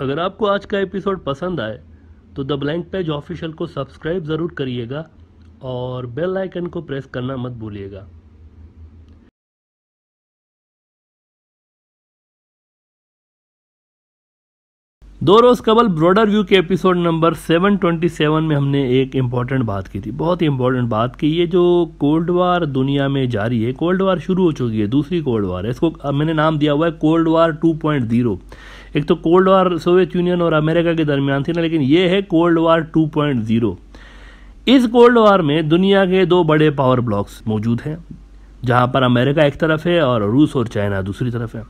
अगर आपको आज का एपिसोड पसंद आए तो द ब्लैंक पेज ऑफिशियल को सब्सक्राइब ज़रूर करिएगा और बेल आइकन को प्रेस करना मत भूलिएगा। दो रोज़ कबल ब्रॉडर व्यू के एपिसोड नंबर 727 में हमने एक इम्पॉर्टेंट बात की थी, बहुत ही इम्पॉर्टेंट बात की। ये जो कोल्ड वार दुनिया में जारी है, कोल्ड वार शुरू हो चुकी है, दूसरी कोल्ड वार है। इसको मैंने नाम दिया हुआ है कोल्ड वार 2.0। एक तो कोल्ड वार सोवियत यूनियन और अमेरिका के दरमियान थी ना, लेकिन ये है कोल्ड वार 2.0। इस कोल्ड वार में दुनिया के दो बड़े पावर ब्लॉक्स मौजूद हैं, जहाँ पर अमेरिका एक तरफ है और रूस और चाइना दूसरी तरफ है।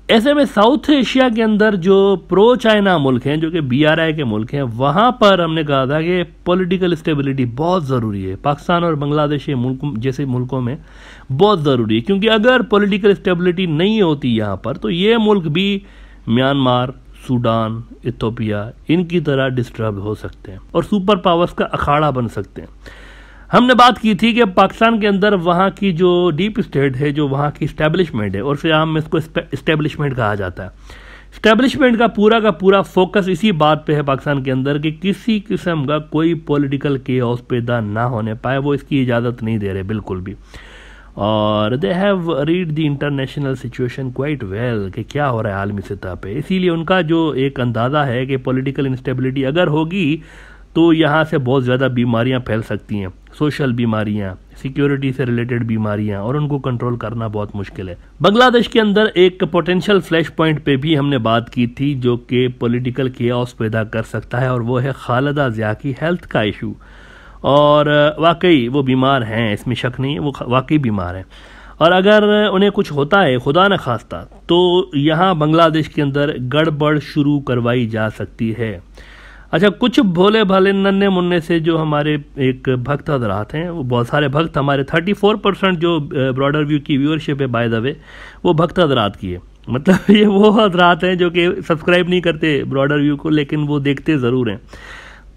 ऐसे में साउथ एशिया के अंदर जो प्रो चाइना मुल्क हैं, जो कि BRI के मुल्क हैं, वहाँ पर हमने कहा था कि पॉलिटिकल स्टेबिलिटी बहुत ज़रूरी है। पाकिस्तान और बांग्लादेश जैसे मुल्कों में बहुत ज़रूरी है, क्योंकि अगर पॉलिटिकल स्टेबिलिटी नहीं होती यहाँ पर तो ये मुल्क भी म्यांमार, सूडान, इथियोपिया इनकी तरह डिस्टर्ब हो सकते हैं और सुपर पावर्स का अखाड़ा बन सकते हैं। हमने बात की थी कि पाकिस्तान के अंदर वहाँ की जो डीप स्टेट है, जो वहाँ की इस्टेब्लिशमेंट है, और फिर हम इसको इस्टेब्लिशमेंट कहा जाता है। इस्टेब्लिशमेंट का पूरा फोकस इसी बात पे है पाकिस्तान के अंदर कि किसी किस्म का कोई पॉलिटिकल केओस पैदा ना होने पाए, वो इसकी इजाज़त नहीं दे रहे बिल्कुल भी। और they have read the international situation quite well कि क्या हो रहा है आलमी सतह पे। इसीलिए उनका जो एक अंदाज़ा है कि पॉलिटिकल इंस्टेबिलिटी अगर होगी तो यहाँ से बहुत ज़्यादा बीमारियाँ फैल सकती हैं, सोशल बीमारियाँ, सिक्योरिटी से रिलेटेड बीमारियाँ, और उनको कंट्रोल करना बहुत मुश्किल है। बांग्लादेश के अंदर एक पोटेंशियल फ्लैश पॉइंट पे भी हमने बात की थी जो कि पॉलिटिकल केओस पैदा कर सकता है, और वो है खालिदा ज़िया की हेल्थ का इशू। और वाकई वो बीमार हैं, इसमें शक नहीं है, वो वाकई बीमार हैं। और अगर उन्हें कुछ होता है, खुदा न खास्ता, तो यहाँ बांग्लादेश के अंदर गड़बड़ शुरू करवाई जा सकती है। अच्छा, कुछ भोले भाले नन्हे मुन्ने से जो हमारे एक भक्त हजरात हैं, वो बहुत सारे भक्त, हमारे 34% जो ब्रॉडर व्यू की व्यूअरशिप है बाय द वे, वो भक्त हजरात की है। मतलब ये वो हजरात हैं जो कि सब्सक्राइब नहीं करते ब्रॉडर व्यू को, लेकिन वो देखते ज़रूर हैं।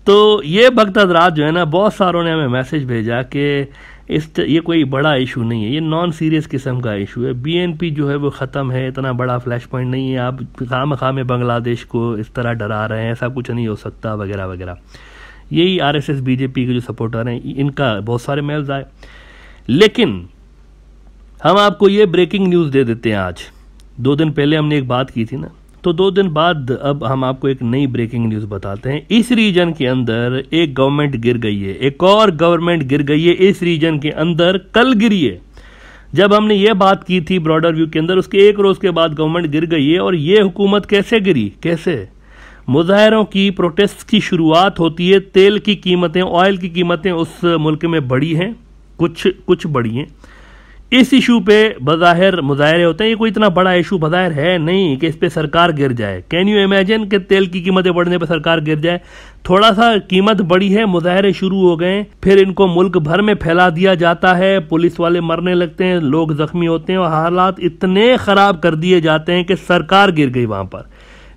तो ये भक्त हजरात जो है ना, बहुत सारों ने हमें मैसेज भेजा कि ये कोई बड़ा इशू नहीं है, ये नॉन सीरियस किस्म का इशू है, BNP जो है वो ख़त्म है, इतना बड़ा फ्लैश पॉइंट नहीं है, आप खामखा में बांग्लादेश को इस तरह डरा रहे हैं, ऐसा कुछ नहीं हो सकता वगैरह वगैरह। यही RSS BJP के जो सपोर्टर हैं, इनका बहुत सारे मेल्स आए। लेकिन हम आपको ये ब्रेकिंग न्यूज़ दे देते हैं आज। 2 दिन पहले हमने एक बात की थी ना, तो 2 दिन बाद अब हम आपको एक नई ब्रेकिंग न्यूज़ बताते हैं। इस रीजन के अंदर एक गवर्नमेंट गिर गई है, एक और गवर्नमेंट गिर गई है इस रीजन के अंदर, कल गिरी है। जब हमने ये बात की थी ब्रॉडर व्यू के अंदर, उसके 1 रोज़ के बाद गवर्नमेंट गिर गई है। और ये हुकूमत कैसे गिरी? कैसे? मुजाहरों की, प्रोटेस्ट की शुरुआत होती है, तेल की कीमतें, ऑयल की कीमतें उस मुल्क में बढ़ी हैं, कुछ बढ़ी हैं। इस इशू पे बज़ाहिर मुजाहरे होते हैं, ये कोई इतना बड़ा इशू बज़ाहिर है नहीं कि इस पे सरकार गिर जाए। कैन यू इमेजिन कि तेल की कीमतें बढ़ने पे सरकार गिर जाए? थोड़ा सा कीमत बढ़ी है, मुजाहरे शुरू हो गए, फिर इनको मुल्क भर में फैला दिया जाता है, पुलिस वाले मरने लगते हैं, लोग जख्मी होते हैं, और हालात इतने ख़राब कर दिए जाते हैं कि सरकार गिर गई वहाँ पर।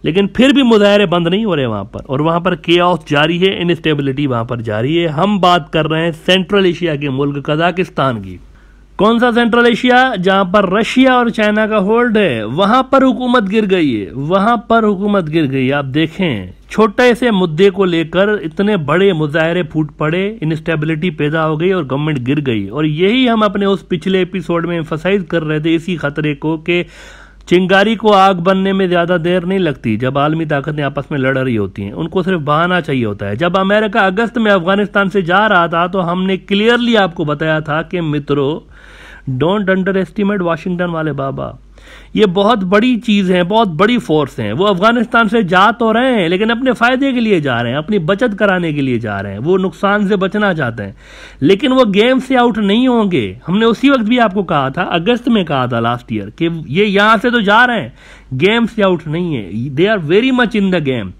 लेकिन फिर भी मुजाहरे बंद नहीं हो रहे वहाँ पर, और वहाँ पर केओस जारी है, इनस्टेबिलिटी वहाँ पर जारी है। हम बात कर रहे हैं सेंट्रल एशिया के मुल्क कजाकिस्तान की। कौन सा सेंट्रल एशिया? जहां पर रशिया और चाइना का होल्ड है, वहां पर हुकूमत गिर गई है, वहां पर हुकूमत गिर गई। आप देखें, छोटे से मुद्दे को लेकर इतने बड़े मुजाहरे फूट पड़े, इंस्टेबिलिटी पैदा हो गई और गवर्नमेंट गिर गई। और यही हम अपने उस पिछले एपिसोड में एम्फसाइज कर रहे थे, इसी खतरे को कि चिंगारी को आग बनने में ज़्यादा देर नहीं लगती। जब आलमी ताकतें आपस में लड़ रही होती हैं, उनको सिर्फ बहाना चाहिए होता है। जब अमेरिका अगस्त में अफगानिस्तान से जा रहा था, तो हमने क्लियरली आपको बताया था कि मित्रों, डोंट अंडर एस्टिमेट वाशिंगटन वाले बाबा। ये बहुत बड़ी चीज़ है, बहुत बड़ी फोर्स हैं। वो अफगानिस्तान से जा तो रहे हैं, लेकिन अपने फ़ायदे के लिए जा रहे हैं, अपनी बचत कराने के लिए जा रहे हैं, वो नुकसान से बचना चाहते हैं, लेकिन वो गेम से आउट नहीं होंगे। हमने उसी वक्त भी आपको कहा था, अगस्त में कहा था लास्ट ईयर, कि ये यहाँ से तो जा रहे हैं, गेम से आउट नहीं है, they are very much in the game.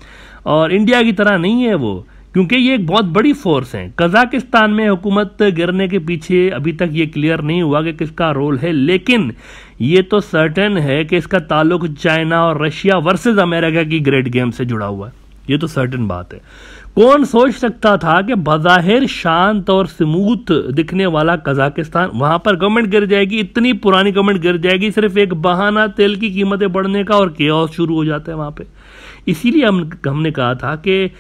और इंडिया की तरह नहीं है वो, क्योंकि ये एक बहुत बड़ी फोर्स है। कजाकिस्तान में हुकूमत गिरने के पीछे अभी तक ये क्लियर नहीं हुआ कि किसका रोल है, लेकिन ये तो सर्टेन है कि इसका ताल्लुक चाइना और रशिया वर्सेस अमेरिका की ग्रेट गेम से जुड़ा हुआ है। ये तो सर्टेन बात है। कौन सोच सकता था कि बज़ाहिर शांत और स्मूथ दिखने वाला कजाकिस्तान, वहां पर गवर्नमेंट गिर जाएगी, इतनी पुरानी गवर्नमेंट गिर जाएगी, सिर्फ एक बहाना तेल की कीमतें बढ़ने का और केओस शुरू हो जाता है वहां पे। इसीलिए हमने कहा था कि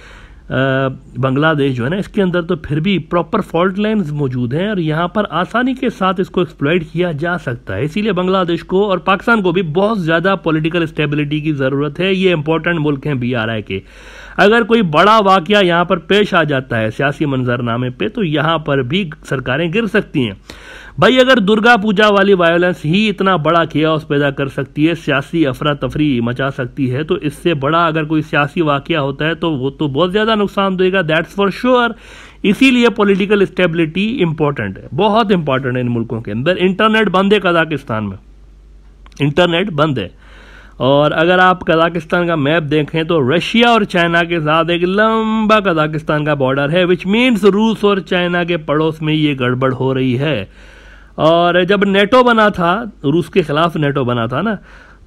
बांग्लादेश जो है ना, इसके अंदर तो फिर भी प्रॉपर फॉल्ट लाइन्स मौजूद हैं और यहाँ पर आसानी के साथ इसको एक्सप्लॉइट किया जा सकता है। इसीलिए बांग्लादेश को और पाकिस्तान को भी बहुत ज़्यादा पॉलिटिकल स्टेबिलिटी की ज़रूरत है। ये इंपॉर्टेंट मुल्क हैं BRI के। अगर कोई बड़ा वाकया यहाँ पर पेश आ जाता है सियासी मंजरनामे पे, तो यहाँ पर भी सरकारें गिर सकती हैं। भाई अगर दुर्गा पूजा वाली वायलेंस ही इतना बड़ा केओस पैदा कर सकती है, सियासी अफरा तफरी मचा सकती है, तो इससे बड़ा अगर कोई सियासी वाकया होता है तो वो तो बहुत ज़्यादा नुकसान देगा, दैट्स फॉर श्योर। इसीलिए पॉलिटिकल स्टेबिलिटी इंपॉर्टेंट है, बहुत इंपॉर्टेंट है इन मुल्कों के अंदर। इंटरनेट बंद है कजाकिस्तान में, इंटरनेट बंद है। और अगर आप कजाकिस्तान का मैप देखें तो रशिया और चाइना के साथ एक लंबा कजाकिस्तान का बॉर्डर है, विच मीन्स रूस और चाइना के पड़ोस में ये गड़बड़ हो रही है। और जब नेटो बना था, रूस के खिलाफ नेटो बना था ना,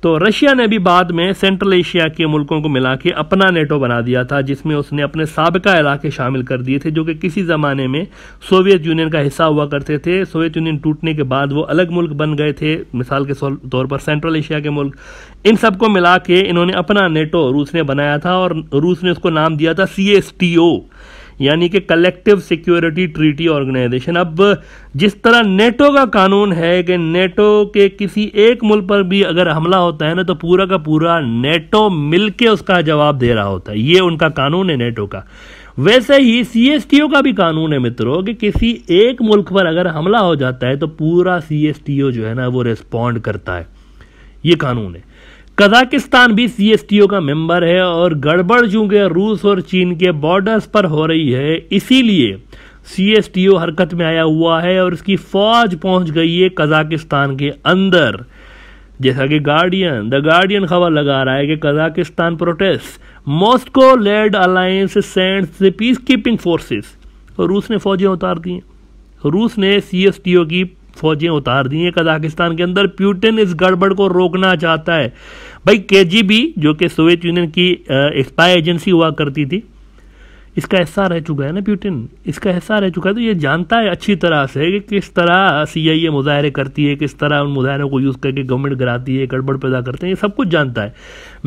तो रशिया ने भी बाद में सेंट्रल एशिया के मुल्कों को मिला के अपना नेटो बना दिया था, जिसमें उसने अपने साबिका इलाके शामिल कर दिए थे जो कि किसी ज़माने में सोवियत यूनियन का हिस्सा हुआ करते थे। सोवियत यूनियन टूटने के बाद वो अलग मुल्क बन गए थे, मिसाल के तौर पर सेंट्रल एशिया के मुल्क। इन सबको मिला के इन्होंने अपना नेटो रूस ने बनाया था और रूस ने उसको नाम दिया था CSTO, यानी कि कलेक्टिव सिक्योरिटी ट्रीटी ऑर्गेनाइजेशन। अब जिस तरह नेटो का कानून है कि नेटो के किसी एक मुल्क पर भी अगर हमला होता है ना, तो पूरा का पूरा नेटो मिलके उसका जवाब दे रहा होता है, ये उनका कानून है नेटो का। वैसे ही CSTO का भी कानून है मित्रों कि किसी एक मुल्क पर अगर हमला हो जाता है तो पूरा CSTO जो है ना वो रिस्पॉन्ड करता है, ये कानून है। कजाकिस्तान भी CSTO का मेंबर है और गड़बड़ चूंकि रूस और चीन के बॉर्डर्स पर हो रही है, इसीलिए CSTO हरकत में आया हुआ है और इसकी फौज पहुंच गई है कजाकिस्तान के अंदर। जैसा कि द गार्डियन खबर लगा रहा है कि Kazakhstan protest, Moscow led alliance sends the peace keeping forces. रूस ने फौजें उतार दी हैं, रूस ने CSTO की फौजें उतार दी हैं कजाकिस्तान के अंदर। पुतिन इस गड़बड़ को रोकना चाहता है। भाई KGB जो कि सोवियत यूनियन की स्पाई एजेंसी हुआ करती थी, इसका हिस्सा रह चुका है ना पुतिन, इसका हिस्सा रह चुका है, तो ये जानता है अच्छी तरह से कि किस तरह CIA मुजाहरे करती है, किस तरह उन मुजाहरों को यूज़ करके गवर्नमेंट गिराती है, गड़बड़ पैदा करते हैं, ये सब कुछ जानता है।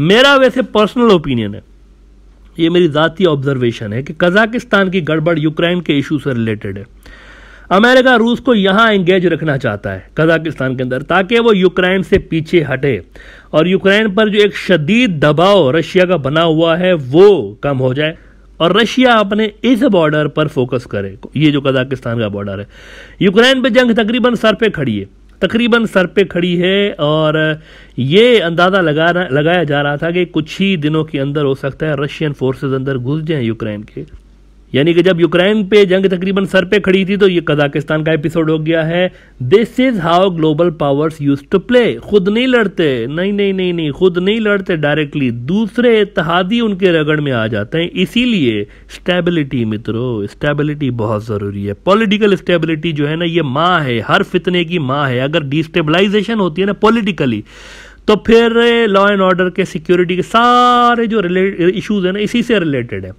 मेरा वैसे पर्सनल ओपिनियन है, ये मेरी ज़ाती ऑब्जर्वेशन है कि कजाकिस्तान की गड़बड़ यूक्रेन के इशू से रिलेटेड है। अमेरिका रूस को यहां एंगेज रखना चाहता है कजाकिस्तान के अंदर, ताकि वो यूक्रेन से पीछे हटे और यूक्रेन पर जो एक शदीद दबाव रशिया का बना हुआ है वो कम हो जाए और रशिया अपने इस बॉर्डर पर फोकस करे। ये जो कजाकिस्तान का बॉर्डर है, यूक्रेन पे जंग तकरीबन सर पे खड़ी है और ये अंदाज़ा लगाया जा रहा था कि कुछ ही दिनों के अंदर हो सकता है रशियन फोर्सेस अंदर घुस जाएं यूक्रेन के। यानी कि जब यूक्रेन पे जंग तकरीबन सर पे खड़ी थी तो ये कजाकिस्तान का एपिसोड हो गया है। This is how global powers used to play. खुद नहीं लड़ते, नहीं, खुद नहीं लड़ते डायरेक्टली, दूसरे इत्तेहादी उनके रगड़ में आ जाते हैं। इसीलिए स्टेबिलिटी मित्रों, स्टेबिलिटी बहुत ज़रूरी है। पॉलिटिकल स्टेबिलिटी जो है ना, ये माँ है, हर फितने की माँ है। अगर डिस्टेबलाइजेशन होती है ना पॉलिटिकली, तो फिर लॉ एंड ऑर्डर के, सिक्योरिटी के सारे जो इश्यूज है ना, इसी से रिलेटेड है।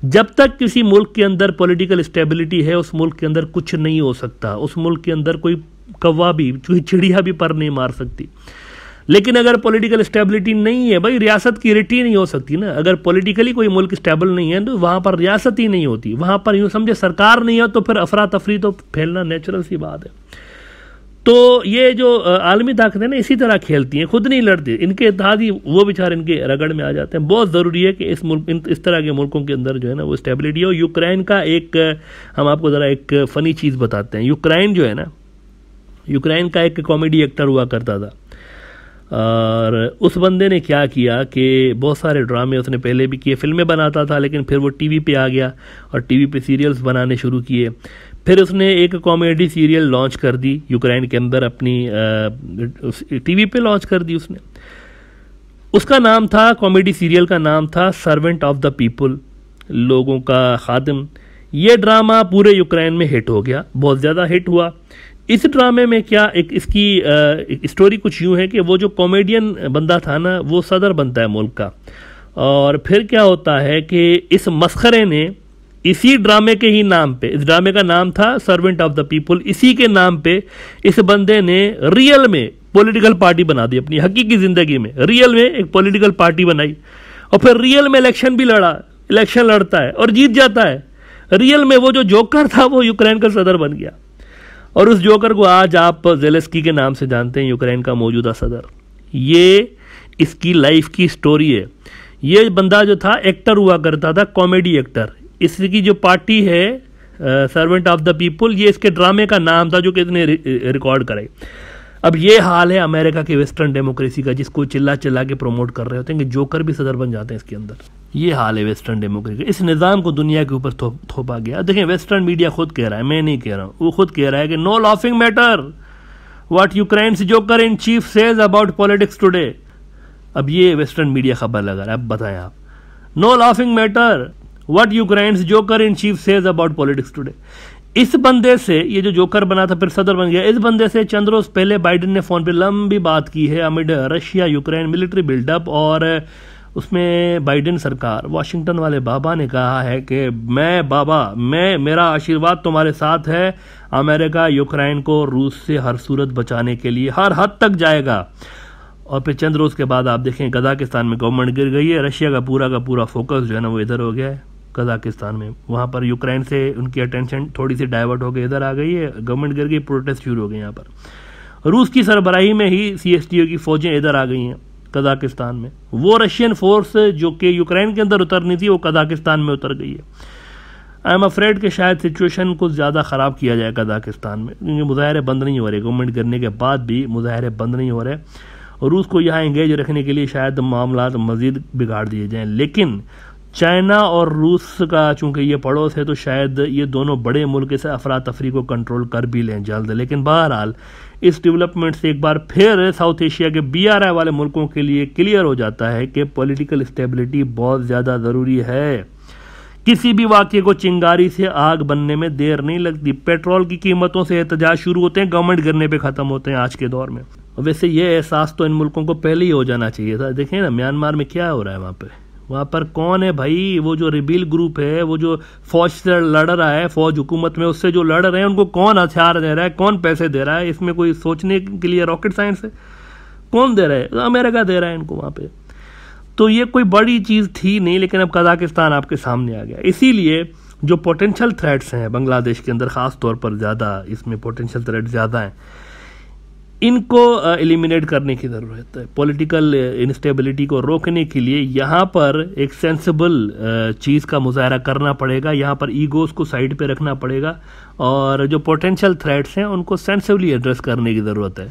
जब तक किसी मुल्क के अंदर पॉलिटिकल स्टेबिलिटी है, उस मुल्क के अंदर कुछ नहीं हो सकता। उस मुल्क के अंदर कोई कौवा भी, कोई चिड़िया भी पर नहीं मार सकती। लेकिन अगर पॉलिटिकल स्टेबिलिटी नहीं है, भाई रियासत की रिटी नहीं हो सकती ना। अगर पॉलिटिकली कोई मुल्क स्टेबल नहीं है तो वहाँ पर रियासत ही नहीं होती। वहाँ पर यूँ समझे सरकार नहीं है तो फिर अफरा तफरी तो फैलना नेचुरल सी बात है। तो ये जो आलमी ताकतें ना इसी तरह खेलती हैं, खुद नहीं लड़ती। इनके इत्तेहादी वो बेचारे इनके रगड़ में आ जाते हैं। बहुत ज़रूरी है कि इस तरह के मुल्कों के अंदर जो है ना वो स्टेबिलिटी हो। यूक्रेन का हम आपको ज़रा एक फ़नी चीज़ बताते हैं। यूक्रेन जो है ना, यूक्रेन का एक कॉमेडी एक्टर हुआ करता था और उस बंदे ने क्या किया कि बहुत सारे ड्रामे उसने पहले भी किए, फिल्में बनाता था, लेकिन फिर वो टीवी पे आ गया और टीवी पे सीरियल्स बनाने शुरू किए। फिर उसने एक कॉमेडी सीरियल लॉन्च कर दी यूक्रेन के अंदर, अपनी टीवी पे लॉन्च कर दी उसने। उसका नाम था, कॉमेडी सीरियल का नाम था सर्वेंट ऑफ द पीपल, लोगों का खादिम। ये ड्रामा पूरे यूक्रेन में हिट हो गया, बहुत ज़्यादा हिट हुआ। इस ड्रामे में क्या इसकी स्टोरी कुछ यूँ है कि वो जो कॉमेडियन बंदा था ना, वो सदर बनता है मुल्क का और फिर क्या होता है कि इस मस्खरे ने इसी ड्रामे के ही नाम पे, इस ड्रामे का नाम था सर्वेंट ऑफ द पीपल, इसी के नाम पे इस बंदे ने रियल में पॉलिटिकल पार्टी बना दी, अपनी हकीकी जिंदगी में रियल में एक पॉलिटिकल पार्टी बनाई और फिर रियल में इलेक्शन भी इलेक्शन लड़ता है और जीत जाता है। रियल में वो जो जोकर था वो यूक्रेन का सदर बन गया और उस जोकर को आज आप जेलेस्की के नाम से जानते हैं, यूक्रेन का मौजूदा सदर। ये इसकी लाइफ की स्टोरी है। ये बंदा जो था एक्टर हुआ करता था, कॉमेडी एक्टर। इसकी जो पार्टी है सर्वेंट ऑफ द पीपल, ये इसके ड्रामे का नाम था जो कि इसने रिकॉर्ड कराई। अब ये हाल है अमेरिका की वेस्टर्न डेमोक्रेसी का, जिसको चिल्ला चिल्ला के प्रमोट कर रहे होते हैं कि जोकर भी सदर बन जाते हैं इसके अंदर। ये हाल है वेस्टर्न डेमोक्रेसी का। इस निज़ाम को दुनिया के ऊपर थोपा गया। देखें, वेस्टर्न मीडिया खुद कह रहा है, मैं नहीं कह रहा हूँ, वो खुद कह रहा है कि no laughing matter what Ukraine's joker in chief says about politics today. अब ये वेस्टर्न मीडिया खबर लगा रहा है। अब बताएं आप, no laughing matter what Ukraine's joker in chief says about politics today. इस बंदे से, ये जो जोकर बना था फिर सदर बन गया, इस बंदे से चंद रोज पहले बाइडेन ने फोन पे लंबी बात की है amid Russia Ukraine military buildup, और उसमें बाइडेन सरकार, वाशिंगटन वाले बाबा ने कहा है कि मेरा आशीर्वाद तुम्हारे साथ है, अमेरिका यूक्रेन को रूस से हर सूरत बचाने के लिए हर हद तक जाएगा। और फिर चंद रोज के बाद आप देखें कजाकिस्तान में गवर्नमेंट गिर गई है। रशिया का पूरा फोकस जो है ना वो इधर हो गया है कजाकिस्तान में। वहाँ पर यूक्रेन से उनकी अटेंशन थोड़ी सी डाइवर्ट हो गई, इधर आ गई है, गवर्नमेंट गिर गई, प्रोटेस्ट शुरू हो गए यहाँ पर। रूस की सरबराही में ही CSTO की फौजें इधर आ गई हैं कजाकिस्तान में। वो रशियन फोर्स जो कि यूक्रेन के अंदर उतरनी थी वो कजाकिस्तान में उतर गई है। आई एम अफ्रेड कि शायद सिचुएशन को ज़्यादा ख़राब किया जाए कजाकिस्तान में, क्योंकि मुजाहरे बंद नहीं हो रहे, गवर्नमेंट गिरने के बाद भी मुजाहरे बंद नहीं हो रहे। और रूस को यहाँ एंगेज रखने के लिए शायद मामला मज़ीद बिगाड़ दिए जाएँ। लेकिन चाइना और रूस का चूंकि ये पड़ोस है तो शायद ये दोनों बड़े मुल्क से अफरा तफरी को कंट्रोल कर भी लें जल्द। लेकिन बहरहाल इस डेवलपमेंट से एक बार फिर साउथ एशिया के BRI वाले मुल्कों के लिए क्लियर हो जाता है कि पॉलिटिकल स्टेबिलिटी बहुत ज़्यादा ज़रूरी है। किसी भी वाक़े को चिंगारी से आग बनने में देर नहीं लगती। पेट्रोल की कीमतों से एहतजाज शुरू होते हैं, गवर्नमेंट गिरने पे ख़त्म होते हैं आज के दौर में। वैसे ये एहसास तो इन मुल्कों को पहले ही हो जाना चाहिए था। देखें ना म्यांमार में क्या हो रहा है, वहाँ पर कौन है भाई, वो जो रिबेल ग्रुप है, वो जो फौज से लड़ रहा है, फौज हुकूमत में उससे जो लड़ रहे हैं, उनको कौन हथियार दे रहा है, कौन पैसे दे रहा है? इसमें कोई सोचने के लिए रॉकेट साइंस है? कौन दे रहा है? अमेरिका दे रहा है इनको वहाँ पे। तो ये कोई बड़ी चीज़ थी नहीं, लेकिन अब कजाकिस्तान आपके सामने आ गया। इसीलिए जो पोटेंशियल थ्रेट्स हैं बांग्लादेश के अंदर ख़ास तौर पर ज़्यादा, इसमें पोटेंशियल थ्रेट ज़्यादा हैं, इनको एलिमिनेट करने की ज़रूरत है। पॉलिटिकल इंस्टेबिलिटी को रोकने के लिए यहाँ पर एक सेंसिबल चीज़ का मुजाहरा करना पड़ेगा। यहाँ पर ईगोस को साइड पे रखना पड़ेगा और जो पोटेंशियल थ्रेट्स हैं उनको सेंसिबली एड्रेस करने की ज़रूरत है।